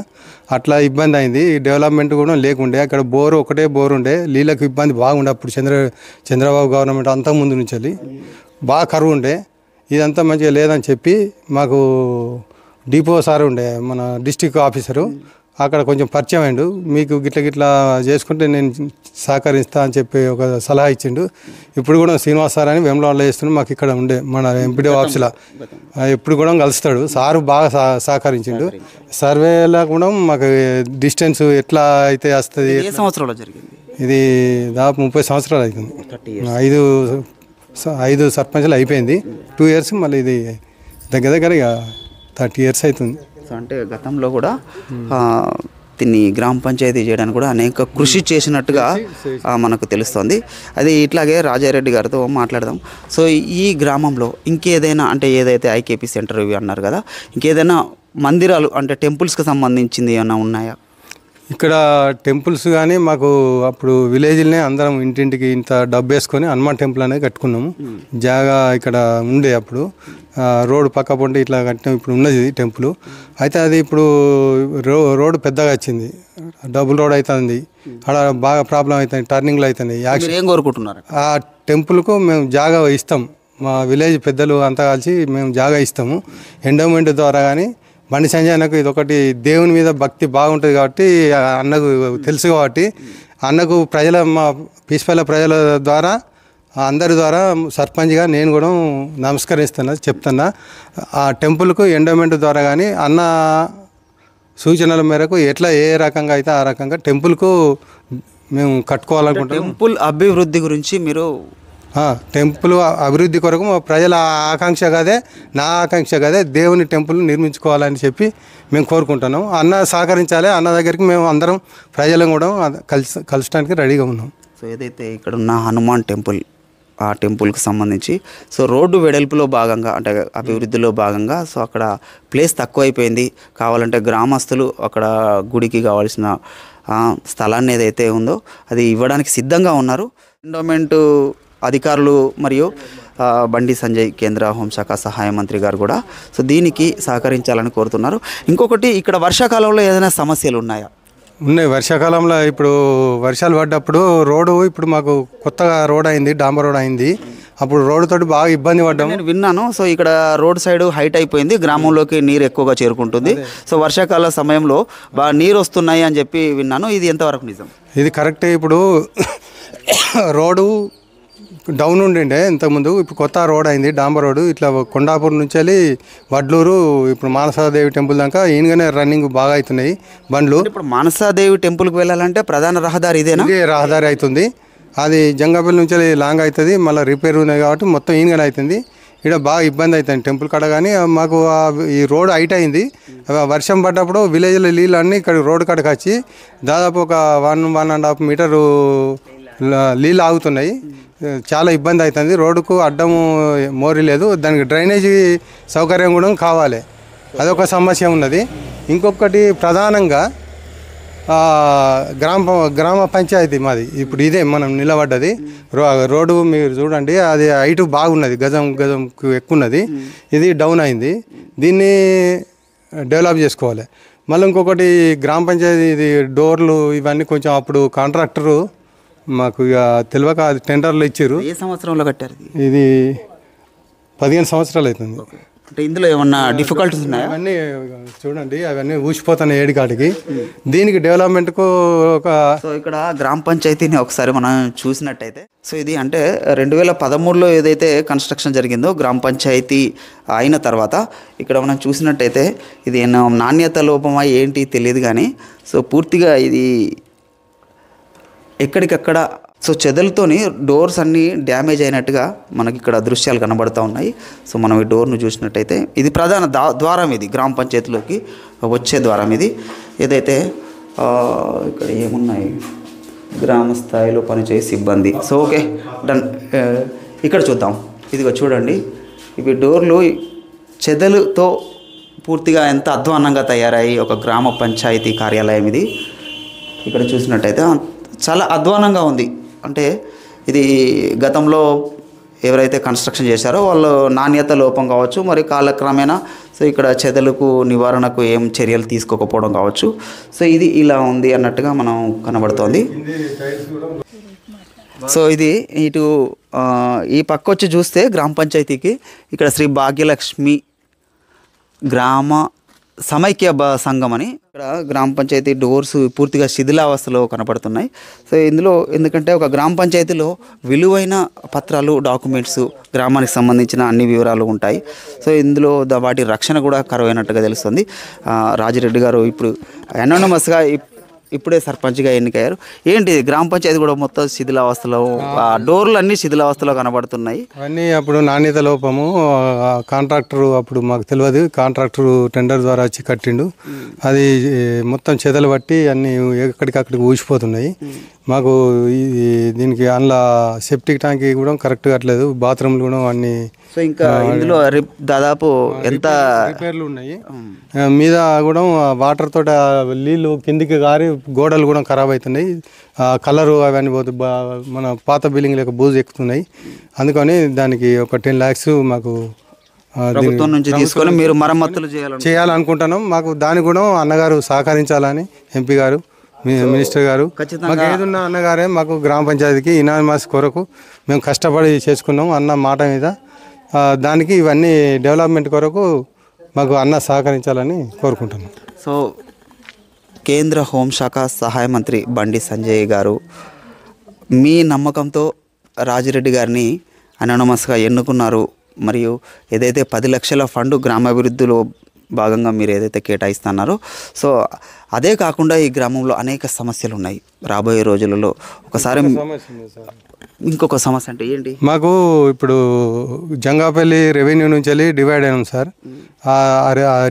అట్లా ఇబ్బంది అయింది. డెవలప్మెంట్ కూడా లేకుండే. అక్కడ ఒకటే బోరు ఉండే, నీళ్ళకి ఇబ్బంది బాగుండే. అప్పుడు చంద్రబాబు గవర్నమెంట్ అంతా ముందు నుంచి వెళ్ళి బాగా కరువు ఉండే. ఇదంతా మంచిగా లేదని చెప్పి మాకు డిపో సార్ ఉండే, మన డిస్టిక్ ఆఫీసరు, అక్కడ కొంచెం పరిచయం అయిండు. మీకు గిట్లా చేసుకుంటే నేను సహకరిస్తా అని చెప్పి ఒక సలహా ఇచ్చిండు. ఇప్పుడు కూడా శ్రీనివాస్ సార్ అని వేములవాడలో చేస్తుండే, మాకు ఇక్కడ ఉండే మన ఎంపీడీ ఆఫీస్లో ఎప్పుడు కూడా కలుస్తాడు. సారు బాగా సహకరించిండు. సర్వేలో కూడా మాకు డిస్టెన్స్ ఎట్లా అయితే వస్తుంది. ఏ సంవత్సరంలో జరిగింది ఇది దాదాపు 30 సంవత్సరాలు అవుతుంది. 5 సర్పంచ్లు అయిపోయింది. 2 years మళ్ళీ ఇది దగ్గర ఇక 30 years అవుతుంది. సో అంటే గతంలో కూడా దీన్ని గ్రామ పంచాయతీ చేయడానికి కూడా అనేక కృషి చేసినట్టుగా మనకు తెలుస్తుంది. అది ఇట్లాగే రాజారెడ్డి గారితో మాట్లాడదాం. సో ఈ గ్రామంలో ఇంకేదైనా అంటే ఏదైతే ఐకేపీ సెంటర్ ఇవి అన్నారు కదా, ఇంకేదైనా మందిరాలు అంటే టెంపుల్స్కి సంబంధించింది ఏమైనా ఉన్నాయా? ఇక్కడ టెంపుల్స్ కానీ మాకు అప్పుడు విలేజ్లోనే అందరం ఇంటింటికి ఇంత డబ్బు వేసుకొని హనుమాన్ టెంపుల్ అనేది కట్టుకున్నాము. జాగా ఇక్కడ ఉండే అప్పుడు రోడ్డు పక్క పొంటి ఇట్లా కట్టినాం. ఇప్పుడు ఉన్నది టెంపుల్. అయితే అది ఇప్పుడు రోడ్డు పెద్దగా వచ్చింది, డబుల్ రోడ్ అవుతుంది. అక్కడ బాగా ప్రాబ్లం అవుతుంది, టర్నింగ్లు అవుతుంది. ఏం కోరుకుంటున్నారు? ఆ టెంపుల్కు మేము జాగా ఇస్తాం. మా విలేజ్ పెద్దలు అంతా కలిసి మేము జాగా ఇస్తాము ఎండోమెంట్ ద్వారా. కానీ బండి సంజయ్ అన్నకు ఇది ఒకటి దేవుని మీద భక్తి బాగుంటుంది కాబట్టి, అన్నకు తెలుసు కాబట్టి, అన్నకు మా పీస్పల్ల ప్రజల ద్వారా అందరి ద్వారా సర్పంచ్గా నేను కూడా చెప్తున్నా. ఆ టెంపుల్కు ఎండోమెంట్ ద్వారా కానీ అన్న సూచనల మేరకు ఎట్లా ఏ రకంగా అయితే ఆ రకంగా టెంపుల్కు మేము కట్టుకోవాలనుకుంటాం. టెంపుల్ అభివృద్ధి గురించి మీరు టెంపుల్ అభివృద్ధి కొరకు ప్రజల ఆకాంక్ష కదే, నా ఆకాంక్ష కదే, దేవుని టెంపుల్ నిర్మించుకోవాలని చెప్పి మేము కోరుకుంటున్నాం. అన్న సహకరించాలి. అన్న దగ్గరికి మేము అందరం ప్రజలను కూడా కలసడానికి రెడీగా ఉన్నాం. సో ఏదైతే ఇక్కడ ఉన్న హనుమాన్ టెంపుల్, ఆ టెంపుల్కి సంబంధించి సో రోడ్డు వెడల్పులో భాగంగా అంటే అభివృద్ధిలో భాగంగా సో అక్కడ ప్లేస్ తక్కువైపోయింది. కావాలంటే గ్రామస్తులు అక్కడ గుడికి కావాల్సిన స్థలాన్ని ఏదైతే ఉందో అది ఇవ్వడానికి సిద్ధంగా ఉన్నారు. ఎండోమెంట్ అధికారులు మరియు బండి సంజయ్ కేంద్ర హోంశాఖ సహాయ మంత్రి గారు కూడా సో దీనికి సహకరించాలని కోరుతున్నారు. ఇంకొకటి, ఇక్కడ వర్షాకాలంలో ఏదైనా సమస్యలు ఉన్నాయా? ఉన్నాయి. వర్షాకాలంలో ఇప్పుడు వర్షాలు పడ్డప్పుడు రోడ్డు ఇప్పుడు మాకు కొత్తగా రోడ్ అయింది, డాంబర్ రోడ్ అయింది. అప్పుడు రోడ్డు తోటి బాగా ఇబ్బంది పడ్డాము. నేను విన్నాను. సో ఇక్కడ రోడ్ సైడ్ హైట్ అయిపోయింది, గ్రామంలోకి నీరు ఎక్కువగా చేరుకుంటుంది. సో వర్షాకాల సమయంలో బాగా నీరు వస్తున్నాయి అని చెప్పి విన్నాను. ఇది ఎంతవరకు నిజం? ఇది కరెక్టే. ఇప్పుడు రోడ్డు డౌన్ ఉండిండే ఇంతకుముందు, ఇప్పుడు కొత్త రోడ్ అయింది, డాంబర్ రోడ్డు. ఇట్లా కొండాపూర్ నుంచి వెళ్ళి వడ్లూరు, ఇప్పుడు మానసాదేవి టెంపుల్ దాకా ఈయనగానే రన్నింగ్ బాగా అవుతున్నాయి బండ్లు. ఇప్పుడు మానసాదేవి టెంపుల్కి వెళ్ళాలంటే ప్రధాన రహదారి ఇదేనా? ఇదే రహదారి అవుతుంది. అది జంగాపల్లి నుంచి లాంగ్ అవుతుంది, మళ్ళీ రిపేర్ ఉన్నాయి కాబట్టి మొత్తం ఈయనగానే అవుతుంది. ఇక్కడ బాగా ఇబ్బంది అవుతుంది టెంపుల్ కాడ. కానీ మాకు ఈ రోడ్ హైట్ అయింది. వర్షం పడ్డప్పుడు విలేజ్లో నీళ్ళు అన్నీ ఇక్కడ రోడ్ కాడకి వచ్చి దాదాపు ఒక 1.5 మీటరు నీళ్ళు ఆగుతున్నాయి. చాలా ఇబ్బంది అవుతుంది. రోడ్డుకు అడ్డము మోరీ లేదు, దానికి డ్రైనేజీ సౌకర్యం కూడా కావాలి. అదొక సమస్య ఉన్నది. ఇంకొకటి ప్రధానంగా గ్రామ పంచాయతీ మాది ఇప్పుడు ఇదే మనం నిలబడ్డది. రోడ్డు మీరు చూడండి, అది హైట్ బాగున్నది, గజంకు ఎక్కువ ఉన్నది. ఇది డౌన్ అయింది. దీన్ని డెవలప్ చేసుకోవాలి. మళ్ళీ ఇంకొకటి గ్రామ పంచాయతీ ఇది డోర్లు ఇవన్నీ కొంచెం అప్పుడు కాంట్రాక్టరు మాకు ఇక తెలియక అది టెండర్లు ఇచ్చారు. ఏ సంవత్సరంలో కట్టారు? ఇది 15 సంవత్సరాలు అవుతుంది. అంటే ఇందులో ఏమన్నా డిఫికల్టీస్ ఉన్నాయా? అవన్నీ చూడండి, అవన్నీ ఊసిపోతున్నాయి ఏడికాటికి. దీనికి డెవలప్మెంట్కు ఒక సో ఇక్కడ గ్రామ పంచాయతీని ఒకసారి మనం చూసినట్టయితే సో ఇది అంటే 2013లో ఏదైతే కన్స్ట్రక్షన్ జరిగిందో గ్రామ పంచాయతీ అయిన తర్వాత ఇక్కడ మనం చూసినట్టయితే ఇది నాణ్యత లోపమా ఏంటి తెలియదు కానీ సో పూర్తిగా ఇది ఎక్కడికక్కడ సో చెదలతోని డోర్స్ అన్నీ డ్యామేజ్ అయినట్టుగా మనకి ఇక్కడ దృశ్యాలు కనబడుతూ ఉన్నాయి. సో మనం ఈ డోర్ను చూసినట్టయితే ఇది ప్రధాన ద్వారం, ఇది గ్రామ పంచాయతీలోకి వచ్చే ద్వారం. ఇది ఏదైతే ఇక్కడ ఏమున్నాయి, గ్రామ స్థాయిలో పనిచేసే సిబ్బంది. So okay done. ఇక్కడ చూద్దాం. ఇదిగో చూడండి, ఇవి డోర్లు చెదలుతో పూర్తిగా ఎంత అధ్వాన్నంగా తయారయ్యి ఒక గ్రామ పంచాయతీ కార్యాలయం ఇది. ఇక్కడ చూసినట్టయితే చాలా అధ్వానంగా ఉంది. అంటే ఇది గతంలో ఎవరైతే కన్స్ట్రక్షన్ చేశారో వాళ్ళు నాణ్యత లోపం కావచ్చు, మరి కాలక్రమేణా సో ఇక్కడ చెదలకు నివారణకు ఏం చర్యలు తీసుకోకపోవడం కావచ్చు. సో ఇది ఇలా ఉంది అన్నట్టుగా మనం కనబడుతోంది. సో ఇది ఇటు ఈ పక్క వచ్చి చూస్తే గ్రామ పంచాయతీకి ఇక్కడ శ్రీ భాగ్యలక్ష్మి గ్రామ సమైక్య సంఘం అని ఇక్కడ గ్రామ పంచాయతీ డోర్స్ పూర్తిగా శిథిలావస్థలో కనపడుతున్నాయి. సో ఇందులో ఎందుకంటే ఒక గ్రామ పంచాయతీలో విలువైన పత్రాలు, డాక్యుమెంట్స్, గ్రామానికి సంబంధించిన అన్ని వివరాలు ఉంటాయి. సో ఇందులో వాటి రక్షణ కూడా కరువైనట్టుగా తెలుస్తుంది. రాజిరెడ్డి గారు ఇప్పుడు అనోనమస్గా ఇప్పుడే సర్పంచ్గా ఎన్నికయ్యారు. ఏంటి గ్రామ పంచాయతీ కూడా మొత్తం శిథిలావస్థలో, డోర్లు అన్నీ శిథిలావస్థలో కనబడుతున్నాయి. అవన్నీ అప్పుడు నాణ్యత లోపము. కాంట్రాక్టర్ అప్పుడు మాకు తెలియదు, కాంట్రాక్టర్ టెండర్ ద్వారా వచ్చి కట్టిండు. అది మొత్తం చెదలు పట్టి అన్నీ ఎక్కడికక్కడికి ఊసిపోతున్నాయి. మాకు దీనికి అందులో సెప్టిక్ ట్యాంక్ కూడా కరెక్ట్ కట్టలేదు, బాత్రూమ్లు కూడా అన్నీ. సో ఇంకా ఇందులో దాదాపు ఎంత రిపేర్లు ఉన్నాయి. మీద కూడా వాటర్ తోట నీళ్ళు కిందికి గారి గోడలు కూడా ఖరాబ్ అవుతున్నాయి. కలరు అవన్నీ పోతే మన పాత బిల్డింగ్ లేక బూజు ఎక్కుతున్నాయి. అందుకని దానికి ఒక 10 lakhs మాకు ప్రభుత్వం నుంచి తీసుకొని మీరు మరమ్మతులు చేయాలనుకుంటున్నాం. మాకు దానికి కూడా అన్నగారు సహకరించాలని, ఎంపీ గారు, మినిస్టర్ గారు, మాకు ఏదున్నా అన్నగారే మాకు గ్రామ పంచాయతీకి ఇనానిమస్ కొరకు మేము కష్టపడి చేసుకున్నాం అన్న మాట మీద. దానికి ఇవన్నీ డెవలప్మెంట్ కొరకు మాకు అన్న సహకరించాలని కోరుకుంటున్నాం. సో కేంద్ర హోంశాఖ సహాయ మంత్రి బండి సంజయ్ గారు మీ నమ్మకంతో రాజిరెడ్డి గారిని అనోనమస్గా ఎన్నుకున్నారు. మరియు ఏదైతే 10 లక్షల ఫండ్ గ్రామాభివృద్ధిలో భాగంగా మీరు ఏదైతే కేటాయిస్తున్నారో, సో అదే కాకుండా ఈ గ్రామంలో అనేక సమస్యలు ఉన్నాయి. రాబోయే రోజులలో ఒకసారి ఇంకొక సమస్య అంటే ఏంటి? మాకు ఇప్పుడు జంగాపల్లి రెవెన్యూ నుంచి వెళ్ళి డివైడ్ అయినాం సార్.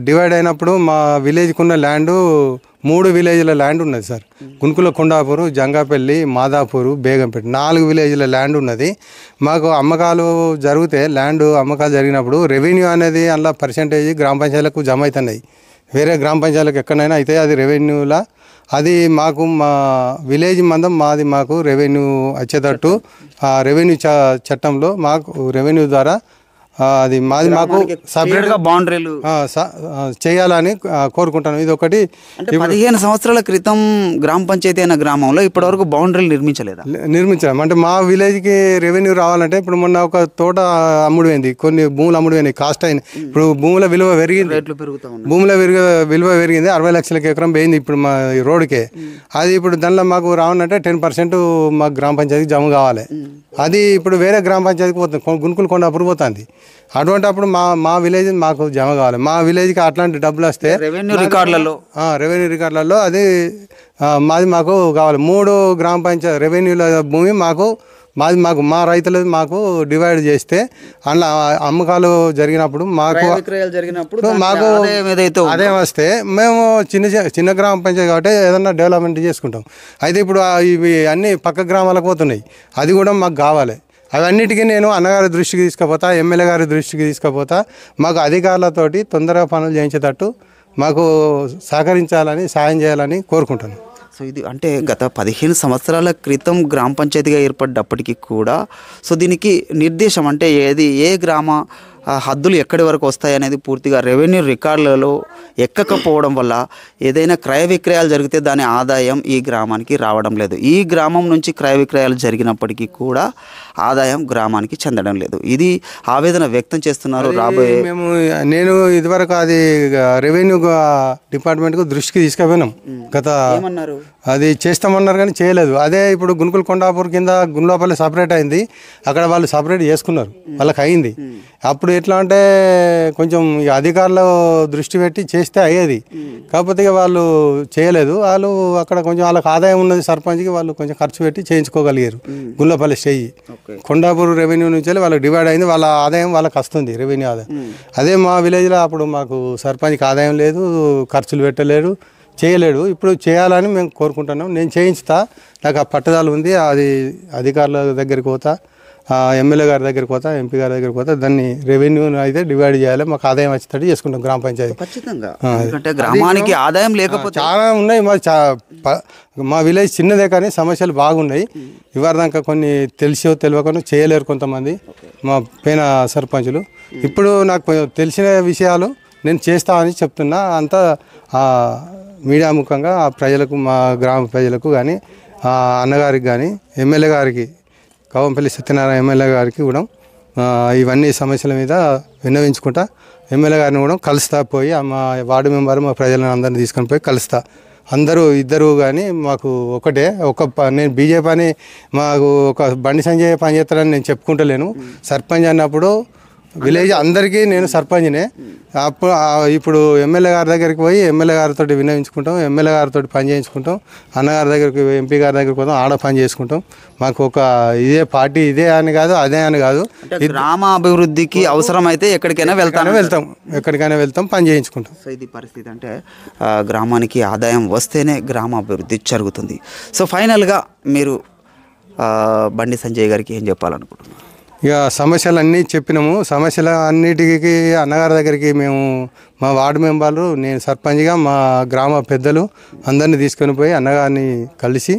డివైడ్ అయినప్పుడు మా విలేజ్కి ఉన్న ల్యాండు 3 విలేజ్ల ల్యాండ్ ఉన్నది సార్. గుంకుల కొండాపూరు, జంగాపల్లి, మాదాపూరు, బేగంపేట 4 విలేజ్ల ల్యాండ్ ఉన్నది. మాకు అమ్మకాలు జరిగితే, ల్యాండ్ అమ్మకాలు జరిగినప్పుడు రెవెన్యూ అనేది అందులో పర్సెంటేజ్ గ్రామ పంచాయతీలకు జమ అవుతున్నాయి. వేరే గ్రామ పంచాయతీలకు ఎక్కడైనా అయితే అది రెవెన్యూలా, అది మాకు మా విలేజ్ మందం మాకు రెవెన్యూ వచ్చేటట్టు ఆ రెవెన్యూ చట్టంలో మాకు రెవెన్యూ ద్వారా అది మాకు సపరేట్గా బౌండరీలు చేయాలని కోరుకుంటాను. ఇది ఒకటి. 15 సంవత్సరాల క్రితం గ్రామ పంచాయతీ అయిన గ్రామంలో ఇప్పటివరకు బౌండరీలు నిర్మించలేం. అంటే మా విలేజ్కి రెవెన్యూ రావాలంటే ఇప్పుడు మొన్న ఒక తోట అమ్ముడుపోయింది, కొన్ని భూములు అమ్ముడుపోయినాయి, కాస్ట్ అయినాయి. ఇప్పుడు భూముల విలువ పెరిగింది, విలువ పెరిగింది. 60 లక్షలకి ఎకరం పోయింది ఇప్పుడు మా రోడ్డుకే. అది ఇప్పుడు దానిలో మాకు రావాలంటే 10% మాకు గ్రామ పంచాయతీకి జమ కావాలి. అది ఇప్పుడు వేరే గ్రామ పంచాయతీకి పోతుంది, గుంకులు కొండాపూర్ పోతుంది. అటువంటి అప్పుడు మా విలేజ్ మాకు జమ కావాలి. మా విలేజ్కి అట్లాంటి డబ్బులు వస్తే రెవెన్యూ రికార్డులలో అది మాకు కావాలి. 3 గ్రామ పంచాయతీ రెవెన్యూల భూమి మాకు మా రైతులది మాకు డివైడ్ చేస్తే అందులో అమ్మకాలు జరిగినప్పుడు మాకు అదే వస్తే మేము చిన్న గ్రామ పంచాయతీ కాబట్టి ఏదన్నా డెవలప్మెంట్ చేసుకుంటాం. అయితే ఇప్పుడు ఇవి అన్నీ పక్క గ్రామాలకు పోతున్నాయి, అది కూడా మాకు కావాలి. అవన్నిటికీ నేను అన్నగారి దృష్టికి తీసుకుపోతా, ఎమ్మెల్యే గారి దృష్టికి తీసుకుపోతా. మాకు అధికారులతోటి తొందరగా పనులు చేయించేటట్టు మాకు సహకరించాలని, సాయం చేయాలని కోరుకుంటాను. సో ఇది అంటే గత 15 సంవత్సరాల క్రితం గ్రామ పంచాయతీగా ఏర్పడ్డప్పటికీ కూడా సో దీనికి నిర్దేశం అంటే ఏ గ్రామ హద్దులు ఎక్కడి వరకు వస్తాయి అనేది పూర్తిగా రెవెన్యూ రికార్డులలో ఎక్కకపోవడం వల్ల ఏదైనా క్రయ విక్రయాలు జరిగితే దాని ఆదాయం ఈ గ్రామానికి రావడం లేదు. ఈ గ్రామం నుంచి క్రయ విక్రయాలు జరిగినప్పటికీ కూడా ఆదాయం గ్రామానికి చెందడం లేదు. ఇది ఆవేదన వ్యక్తం చేస్తున్నారు. రాబోయే నేను ఇదివరకు అది రెవెన్యూ డిపార్ట్మెంట్కు దృష్టికి తీసుకుపోయినాం. గత అది చేస్తామన్నారు కానీ చేయలేదు. అదే ఇప్పుడు గుంకుల కొండాపూర్ కింద గుండ్లపల్లి సపరేట్ అయింది, అక్కడ వాళ్ళు సపరేట్ చేసుకున్నారు, వాళ్ళకి అయింది. అప్పుడు ఎట్లా అంటే కొంచెం అధికారులు దృష్టి పెట్టి చేస్తే అయ్యేది, కాకపోతే వాళ్ళు చేయలేదు. వాళ్ళు అక్కడ కొంచెం వాళ్ళకి ఆదాయం ఉన్నది సర్పంచ్కి, వాళ్ళు కొంచెం ఖర్చు పెట్టి చేయించుకోగలిగారు. గుండ్లపల్లి స్టేజ్ కొండాపూర్ రెవెన్యూ నుంచి వాళ్ళకి డివైడ్ అయింది, వాళ్ళ ఆదాయం వాళ్ళకి వస్తుంది, రెవెన్యూ ఆదాయం. అదే మా విలేజ్లో అప్పుడు మాకు సర్పంచ్కి ఆదాయం లేదు, ఖర్చులు పెట్టలేడు, చేయలేడు. ఇప్పుడు చేయాలని మేము కోరుకుంటున్నాం. నేను చేయించుతా, నాకు ఆ పట్టుదల ఉంది. అది అధికారుల దగ్గరికి పోతా, ఎమ్మెల్యే గారి దగ్గరికి పోతా, ఎంపీ గారి దగ్గరికి పోతా, దాన్ని రెవెన్యూ అయితే డివైడ్ చేయాలి, మాకు ఆదాయం వచ్చేటట్టు చేసుకుంటాం గ్రామ పంచాయతీ. ఖచ్చితంగా, ఎందుకంటే గ్రామానికి ఆదాయం లేకపోతే చాలా ఉన్నాయి. మా విలేజ్ చిన్నదే కానీ సమస్యలు బాగున్నాయి. ఇవాళ కొన్ని తెలిసో తెలియకుండా చేయలేరు కొంతమంది మా పైన సర్పంచులు. ఇప్పుడు నాకు తెలిసిన విషయాలు నేను చేస్తా అని చెప్తున్నా. అంతా మీడియా ముఖంగా ప్రజలకు, మా గ్రామ ప్రజలకు కానీ, అన్నగారికి కానీ, ఎమ్మెల్యే గారికి, కవంపల్లి సత్యనారాయణ ఎమ్మెల్యే గారికి కూడా ఇవన్నీ సమస్యల మీద విన్నవించుకుంటా. ఎమ్మెల్యే గారిని కూడా కలుస్తా, పోయి మా వార్డు మెంబర్, మా ప్రజలను అందరిని తీసుకొని పోయి కలుస్తా. ఇద్దరు కానీ మాకు ఒకటే. నేను బీజేపీ అని మాకు ఒక బండి సంజయ్ పని చేస్తారని నేను చెప్పుకుంటలేను. సర్పంచ్ అన్నప్పుడు విలేజ్ అందరికీ నేను సర్పంచ్నే. అప్పుడు ఇప్పుడు ఎమ్మెల్యే గారి దగ్గరికి పోయి ఎమ్మెల్యే గారితో విన్నవించుకుంటాం, ఎమ్మెల్యే గారితో పని చేయించుకుంటాం, అన్నగారి దగ్గరికి, ఎంపీ గారి దగ్గరికి పోతాం, ఆడ పని చేసుకుంటాం. మాకు ఒక ఇదే పార్టీ ఇదే అని కాదు, అదే అని కాదు. గ్రామ అభివృద్ధికి అవసరమైతే ఎక్కడికైనా ఎక్కడికైనా వెళ్తాం, పని చేయించుకుంటాం. సో ఇది పరిస్థితి. అంటే గ్రామానికి ఆదాయం వస్తేనే గ్రామ అభివృద్ధి జరుగుతుంది. సో ఫైనల్గా మీరు బండి సంజయ్ గారికి ఏం చెప్పాలనుకుంటున్నారు? ఇక సమస్యలు అన్నీ చెప్పినాము. సమస్యల అన్నిటికీ అన్నగారి దగ్గరికి మేము, మా వార్డు మెంబర్లు, నేను సర్పంచ్గా, మా గ్రామ పెద్దలు అందరినీ తీసుకొని పోయి అన్నగారిని కలిసి,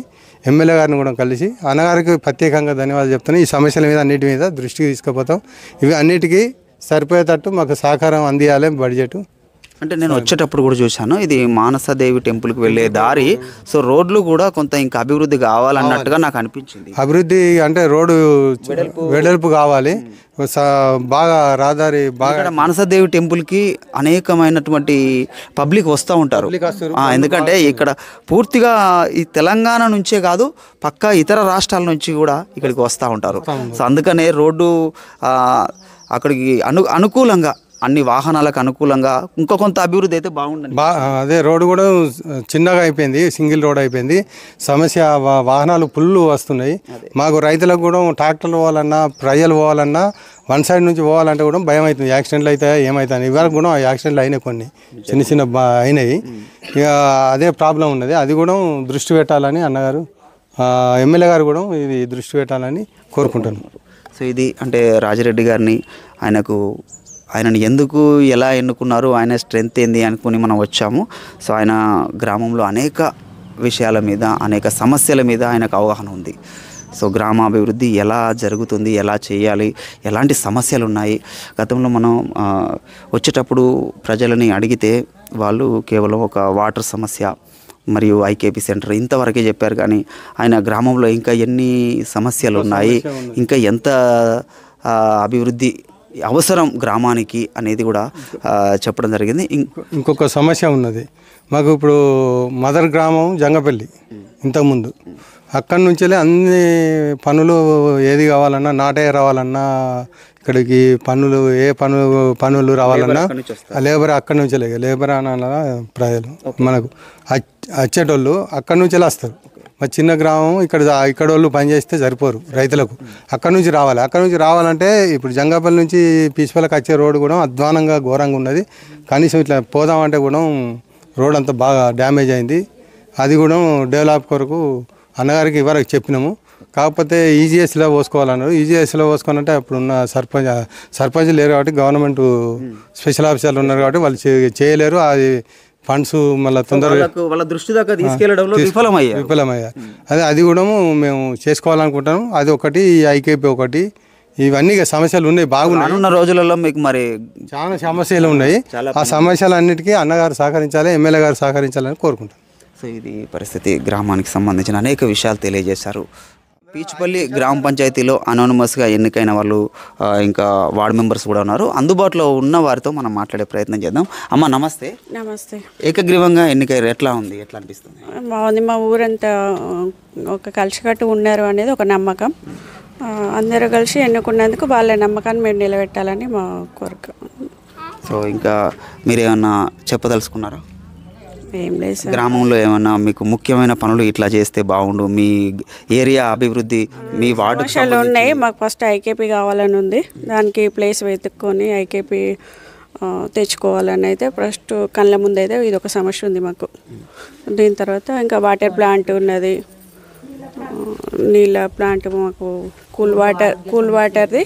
ఎమ్మెల్యే గారిని కూడా కలిసి అన్నగారికి ప్రత్యేకంగా ధన్యవాదాలు చెప్తాను. ఈ సమస్యల మీద అన్నిటి మీద దృష్టికి తీసుకుపోతాం. ఇవి అన్నిటికీ సరిపోయేటట్టు మాకు సహకారం అందియాలి బడ్జెట్. అంటే నేను వచ్చేటప్పుడు కూడా చూశాను, ఇది మానసదేవి టెంపుల్కి వెళ్ళే దారి. సో రోడ్లు కూడా కొంత ఇంకా అభివృద్ధి కావాలన్నట్టుగా నాకు అనిపించింది. అభివృద్ధి అంటే రోడ్డు వెడల్పు కావాలి, బాగా రహదారి బాగా. మానసదేవి టెంపుల్కి అనేకమైనటువంటి పబ్లిక్ వస్తూ ఉంటారు. ఎందుకంటే ఇక్కడ పూర్తిగా ఈ తెలంగాణ నుంచే కాదు, పక్కా ఇతర రాష్ట్రాల నుంచి కూడా ఇక్కడికి వస్తూ ఉంటారు. సో అందుకనే రోడ్డు అక్కడికి అనుకూలంగా, అన్ని వాహనాలకు అనుకూలంగా ఇంకో కొంత అభివృద్ధి అయితే బాగుంటుంది. అదే రోడ్డు కూడా చిన్నగా అయిపోయింది, సింగిల్ రోడ్ అయిపోయింది. సమస్య వాహనాలు ఫుల్ వస్తున్నాయి. మాకు రైతులకు కూడా ట్రాక్టర్లు పోవాలన్నా, ప్రజలు పోవాలన్నా, వన్ సైడ్ నుంచి పోవాలంటే కూడా భయం అవుతుంది. యాక్సిడెంట్లు అయితే ఏమవుతాయి. ఇవాళ కూడా యాక్సిడెంట్లు అయినాయి, కొన్ని చిన్న అయినాయి. ఇక అదే ప్రాబ్లం ఉన్నది. అది కూడా దృష్టి పెట్టాలని అన్నగారు, ఎమ్మెల్యే గారు కూడా ఇది దృష్టి పెట్టాలని కోరుకుంటున్నాను. సో ఇది అంటే రాజిరెడ్డి గారిని, ఆయనని ఎందుకు ఎలా ఎన్నుకున్నారు, ఆయన స్ట్రెంత్ ఏంది అనుకుని మనం వచ్చాము. సో ఆయన గ్రామంలో అనేక విషయాల మీద, అనేక సమస్యల మీద ఆయనకు అవగాహన ఉంది. సో గ్రామాభివృద్ధి ఎలా జరుగుతుంది, ఎలా చేయాలి, ఎలాంటి సమస్యలు ఉన్నాయి. గతంలో మనం వచ్చేటప్పుడు ప్రజలని అడిగితే వాళ్ళు కేవలం ఒక వాటర్ సమస్య మరియు ఐకేపీ సెంటర్ ఇంతవరకే చెప్పారు. కానీ ఆయన గ్రామంలో ఇంకా ఎన్ని సమస్యలు ఉన్నాయి, ఇంకా ఎంత అభివృద్ధి అవసరం గ్రామానికి అనేది కూడా చెప్పడం జరిగింది. ఇంకొక సమస్య ఉన్నది మాకు. ఇప్పుడు మదర్ గ్రామం జంగపల్లి, ఇంతకుముందు అక్కడి నుంచే అన్ని పనులు ఏది కావాలన్నా, నాటే రావాలన్నా, ఇక్కడికి పనులు ఏ పనులు రావాలన్నా లేబర్ అక్కడి నుంచే, లేబర్ అన్న ప్రజలు మనకు వచ్చేటోళ్ళు అక్కడి నుంచే వస్తారు. మా చిన్న గ్రామం, ఇక్కడ వాళ్ళు పనిచేస్తే సరిపోరు రైతులకు, అక్కడ నుంచి రావాలి. అక్కడ నుంచి రావాలంటే ఇప్పుడు జంగాపల్లి నుంచి పీచుపల్లికి వచ్చే రోడ్డు కూడా అధ్వానంగా ఘోరంగా ఉన్నది. కనీసం ఇట్లా పోదామంటే కూడా రోడ్ అంతా బాగా డ్యామేజ్ అయింది. అది కూడా డెవలప్ కొరకు అన్నగారికి ఇవరకు చెప్పినాము. కాకపోతే ఈజీఎస్లో పోసుకోవాలన్నారు. ఈజీఎస్లో పోసుకోవాలంటే అప్పుడున్న సర్పంచ్ లేరు కాబట్టి, గవర్నమెంట్ స్పెషల్ ఆఫీసర్లు ఉన్నారు కాబట్టి వాళ్ళు చేయలేరు. అది ఫండ్స్ మళ్ళీ తొందరగా వాళ్ళ దృష్టి దాకా తీసుకెళ్లడంలో విఫలమయ్యారు. అది కూడా మేము చేసుకోవాలనుకుంటాము. అది ఒకటి, ఐకేపీ ఒకటి, ఇవన్నీ సమస్యలు ఉన్నాయి, బాగున్నాయి. ఉన్న రోజులలో మీకు మరి చాలా సమస్యలు ఉన్నాయి. ఆ సమస్యలన్నిటికీ అన్నగారు సహకరించాలి, ఎమ్మెల్యే గారు సహకరించాలని కోరుకుంటాం. సో ఇది పరిస్థితి. గ్రామానికి సంబంధించిన అనేక విషయాలు తెలియజేశారు. పీచుపల్లి గ్రామ పంచాయతీలో అనానిమస్గా ఎన్నికైన వాళ్ళు, ఇంకా వార్డు మెంబర్స్ కూడా ఉన్నారు. అందుబాటులో ఉన్న వారితో మనం మాట్లాడే ప్రయత్నం చేద్దాం. అమ్మ నమస్తే. నమస్తే. ఏకగ్రీవంగా ఎన్నికయ్యారు, ఎట్లా ఉంది, ఎట్లా అనిపిస్తుంది? బాగుంది. మా ఊరంతా ఒక కలిసికట్టు ఉన్నారు అనేది ఒక నమ్మకం. అందరూ కలిసి ఎన్నుకున్నందుకు వాళ్ళ నమ్మకాన్ని మేము నిలబెట్టాలని మా కోరిక. సో ఇంకా మీరేమన్నా చెప్పదలుచుకున్నారా? ఏం లేదు సార్. గ్రామంలో ఏమన్నా మీకు ముఖ్యమైన పనులు ఇట్లా చేస్తే బాగుండు, మీ ఏరియా అభివృద్ధి, మీ వార్డు సమస్యలు ఉన్నాయి. మాకు ఫస్ట్ ఐకేపీ కావాలని ఉంది. దానికి ప్లేస్ వెతుక్కొని ఐకేపీ తెచ్చుకోవాలని అయితే ఫస్ట్ కళ్ళ ముందు అయితే ఇది ఒక సమస్య ఉంది మాకు. దీని తర్వాత ఇంకా వాటర్ ప్లాంట్ ఉన్నది, నీళ్ళ ప్లాంట్ మాకు కూల్ వాటర్ది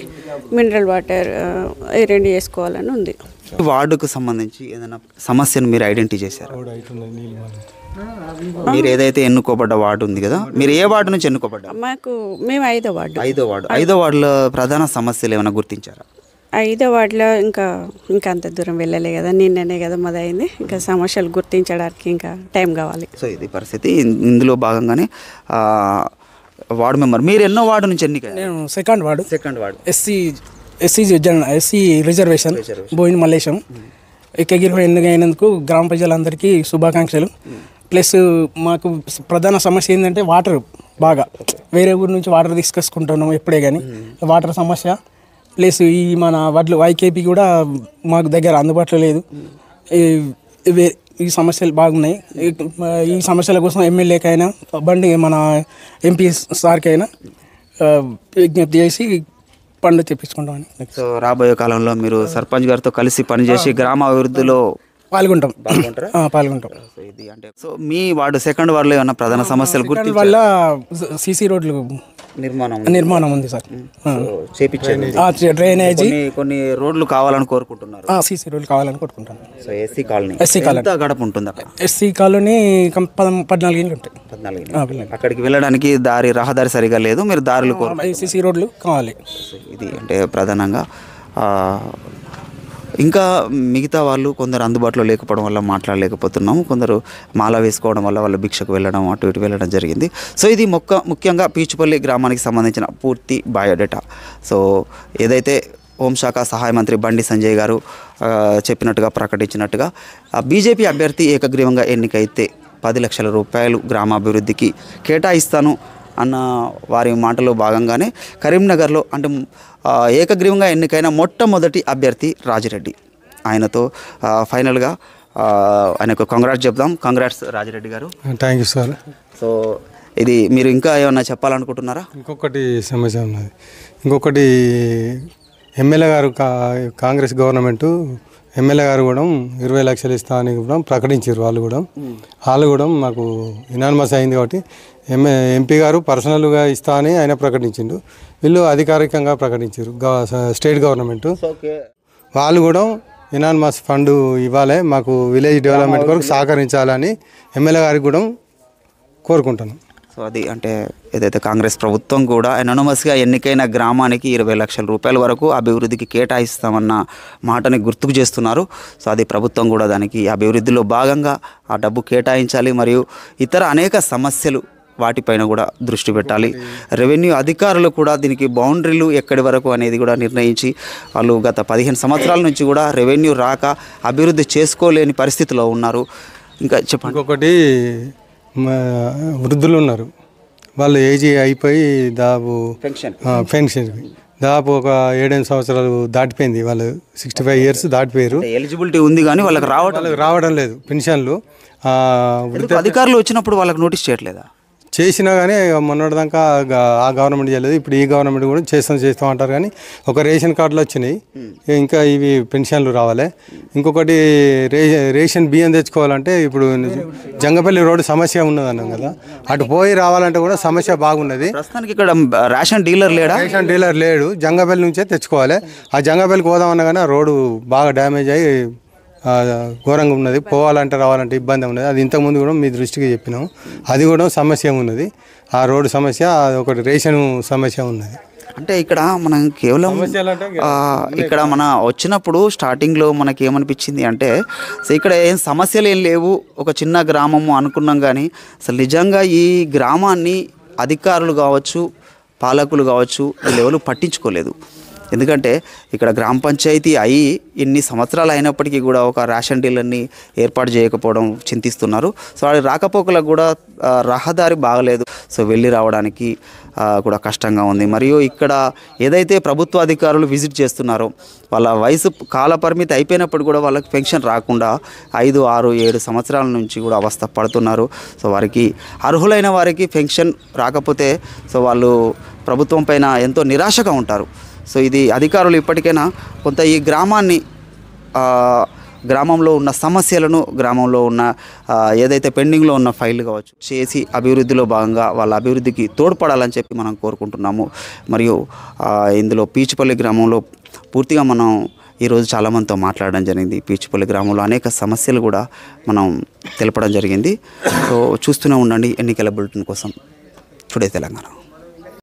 మినరల్ వాటర్ ఈ 2 చేసుకోవాలని ఉంది. వార్డుకు సంబంధించి ఏదైనా సమస్యను మీరు ఐడెంటిఫై చేశారు? మీరు ఏదైతే ఎన్నుకోబడ్డ వార్డు ఉంది కదా, మీరు ఏ వార్డు నుంచి ఎన్నుకోబడ్డారు? మేము 5వ వార్డు. 5వ వార్డులో ప్రధాన సమస్యలు ఏమైనా గుర్తించారా? 5వ వార్డులో ఇంకా అంత దూరం వెళ్ళలే కదా, నిన్ననే కదా మొదలైంది. ఇంకా సమస్యలు గుర్తించడానికి ఇంకా టైం కావాలి. సో ఇది పరిస్థితి. ఇందులో భాగంగానే వార్డు మెంబర్ మీరు ఎన్నో వార్డు నుంచి ఎన్నిక? నేను second ward SC reservation Boina Mallesham ఏకగ్రీవం ఎన్నికైనందుకు గ్రామ ప్రజలందరికీ శుభాకాంక్షలు. ప్లస్ మాకు ప్రధాన సమస్య ఏంటంటే వాటర్. బాగా వేరే ఊరి నుంచి వాటర్ తీసుకొచ్చుకుంటున్నాం ఎప్పుడే కానీ, వాటర్ సమస్య. ప్లస్ ఈ మన వడ్లు వైకేపీ కూడా మాకు దగ్గర అందుబాటులో లేదు. ఈ సమస్యలు బాగున్నాయి. ఈ సమస్యల కోసం ఎమ్మెల్యేకైనా మన ఎంపీ సార్కైనా విజ్ఞప్తి చేసి పనులు తెప్పించుకుంటామని. సో రాబోయే కాలంలో మీరు సర్పంచ్ గారితో కలిసి పనిచేసి గ్రామ అభివృద్ధిలో పాల్గొంటాం. సో మీ వార్డు సెకండ్ వార్డులో ఏమన్నా ప్రధాన సమస్యలు గుర్తు వల్ల సీసీ రోడ్లు నిర్మాణం ఉంది సార్. డ్రైనేజీ కొన్ని రోడ్లు కావాలని కోరుకుంటున్నారు. సీసీ రోడ్లు కావాలని కోరుకుంటున్నాను. సో ఎస్సీ కాలనీ గడప ఉంటుంది అక్కడ. ఎస్సీ కాలనీ 14 ఇళ్ళు ఉంటాయి. 14 అక్కడికి వెళ్ళడానికి రహదారి సరిగా లేదు, మీరు దారులు సీసీ రోడ్లు కావాలి. ఇది అంటే ప్రధానంగా. ఇంకా మిగతా వాళ్ళు కొందరు అందుబాటులో లేకపోవడం వల్ల మాట్లాడలేకపోతున్నాము, కొందరు మాల వేసుకోవడం వల్ల వాళ్ళ భిక్షకు వెళ్ళడం అటు ఇటు వెళ్ళడం జరిగింది. సో ఇది ముఖ్యంగా పీచుపల్లి గ్రామానికి సంబంధించిన పూర్తి బయోడేటా. సో ఏదైతే హోంశాఖ సహాయ మంత్రి బండి సంజయ్ గారు చెప్పినట్టుగా ప్రకటించినట్టుగా బీజేపీ అభ్యర్థి ఏకగ్రీవంగా ఎన్నికైతే 10 లక్షల రూపాయలు గ్రామాభివృద్ధికి కేటాయిస్తాను అన్న వారి మాటలో భాగంగానే కరీంనగర్లో అంటే ఏకగ్రీవంగా ఎన్నికైన మొట్టమొదటి అభ్యర్థి రాజిరెడ్డి. ఆయనతో ఫైనల్గా ఆయనకు కంగ్రాట్స్ చెప్దాం. కంగ్రాట్స్ రాజిరెడ్డి గారు. Thank you sir. సో ఇది మీరు ఇంకా ఏమన్నా చెప్పాలనుకుంటున్నారా? ఇంకొకటి సమస్య ఉన్నది. ఇంకొకటి ఎమ్మెల్యే గారు కాంగ్రెస్ గవర్నమెంటు ఎమ్మెల్యే గారు కూడా 20 లక్షలు ఇస్తా అని కూడా ప్రకటించారు. వాళ్ళు కూడా మాకు ఇనానిమస్ అయింది కాబట్టి ఎంపీ గారు పర్సనల్గా ఇస్తా అని ఆయన ప్రకటించిండు. వీళ్ళు అధికారికంగా ప్రకటించారు స్టేట్ గవర్నమెంట్. వాళ్ళు కూడా ఇనానిమస్ ఫండ్ ఇవ్వాలి, మాకు విలేజ్ డెవలప్మెంట్ కొరకు సహకరించాలని ఎమ్మెల్యే గారికి కూడా కోరుకుంటాను. సో అది అంటే ఏదైతే కాంగ్రెస్ ప్రభుత్వం కూడా ఎనానమస్గా ఎన్నికైన గ్రామానికి 20 లక్షల రూపాయల వరకు అభివృద్ధికి కేటాయిస్తామన్న మాటని గుర్తుకు చేస్తున్నారు. సో అది ప్రభుత్వం కూడా దానికి అభివృద్ధిలో భాగంగా ఆ డబ్బు కేటాయించాలి, మరియు ఇతర అనేక సమస్యలు వాటిపైన కూడా దృష్టి పెట్టాలి. రెవెన్యూ అధికారులు కూడా దీనికి బౌండరీలు ఎక్కడి వరకు అనేది కూడా నిర్ణయించి, వాళ్ళు గత 15 సంవత్సరాల నుంచి కూడా రెవెన్యూ రాక అభివృద్ధి చేసుకోలేని పరిస్థితిలో ఉన్నారు. ఇంకా చెప్పండి. ఇంకొకటి వృద్ధులు ఉన్నారు, వాళ్ళు ఏజ్ అయిపోయి దాదాపు పెన్షన్ దాదాపు ఒక 7-8 సంవత్సరాలు దాటిపోయింది. వాళ్ళు 65 ఇయర్స్ దాటిపోయారు. ఎలిజిబిలిటీ ఉంది కానీ వాళ్ళకి రావడం లేదు పెన్షన్లు. అధికారులు వచ్చినప్పుడు వాళ్ళకి నోటీస్ చేయట్లేదా? చేసినా కానీ మొన్నటిదాకా ఆ గవర్నమెంట్ చేయలేదు, ఇప్పుడు ఈ గవర్నమెంట్ కూడా చేస్తాం అంటారు. కానీ ఒక రేషన్ కార్డులు వచ్చినాయి, ఇంకా ఇవి పెన్షన్లు రావాలి. ఇంకొకటి రేషన్ బియ్యం తెచ్చుకోవాలంటే ఇప్పుడు జంగపల్లి రోడ్డు సమస్య ఉన్నది అన్నాం కదా, అటు పోయి రావాలంటే కూడా సమస్య బాగున్నది. ప్రస్తుతానికి ఇక్కడ రేషన్ డీలర్ లేడు, జంగపల్లి నుంచే తెచ్చుకోవాలి. ఆ జంగపల్లికి పోదామన్నా కానీ ఆ రోడ్డు బాగా డ్యామేజ్ అయ్యి ఘోరంగా ఉన్నది, పోవాలంటే రావాలంటే ఇబ్బంది ఉన్నది. అది ఇంతకుముందు కూడా మీ దృష్టికి చెప్పినాము, అది కూడా సమస్య ఉన్నది. ఆ రోడ్డు సమస్య, ఒకటి రేషన్ సమస్య ఉన్నది. అంటే ఇక్కడ మనం కేవలం ఇక్కడ మన వచ్చినప్పుడు స్టార్టింగ్లో మనకి ఏమనిపించింది అంటే ఇక్కడ ఏం సమస్యలు ఏం లేవు, ఒక చిన్న గ్రామము అనుకున్నాం. కానీ అసలు నిజంగా ఈ గ్రామాన్ని అధికారులు కావచ్చు, పాలకులు కావచ్చు, వీళ్ళెవరు పట్టించుకోలేదు. ఎందుకంటే ఇక్కడ గ్రామ పంచాయతీ అయ్యి ఇన్ని సంవత్సరాలు అయినప్పటికీ కూడా ఒక రేషన్ డీలర్ని ఏర్పాటు చేయకపోవడం చింతిస్తున్నారు. సో వాడి రాకపోకలకు కూడా రహదారి బాగలేదు, సో వెళ్ళి రావడానికి కూడా కష్టంగా ఉంది. మరియు ఇక్కడ ఏదైతే ప్రభుత్వ అధికారులు విజిట్ చేస్తున్నారో వాళ్ళ వయసు కాల పరిమితి అయిపోయినప్పుడు కూడా వాళ్ళకి పెన్షన్ రాకుండా 5, 6, 7 సంవత్సరాల నుంచి కూడా అవస్థ పడుతున్నారు. సో వారికి అర్హులైన వారికి పెన్షన్ రాకపోతే సో వాళ్ళు ప్రభుత్వం పైన ఎంతో నిరాశగా ఉంటారు. సో ఇది అధికారులు ఇప్పటికైనా కొంత ఈ గ్రామాన్ని గ్రామంలో ఉన్న సమస్యలను, గ్రామంలో ఉన్న ఏదైతే పెండింగ్లో ఉన్న ఫైల్ కావచ్చు చేసి అభివృద్ధిలో భాగంగా వాళ్ళ అభివృద్ధికి తోడ్పడాలని చెప్పి మనం కోరుకుంటున్నాము. మరియు ఇందులో పీచుపల్లి గ్రామంలో పూర్తిగా మనం ఈరోజు చాలామందితో మాట్లాడడం జరిగింది. పీచుపల్లి గ్రామంలో అనేక సమస్యలు కూడా మనం తెలపడం జరిగింది. సో చూస్తూనే ఉండండి ఎన్నికల బులెటిన్ కోసం టుడే తెలంగాణ.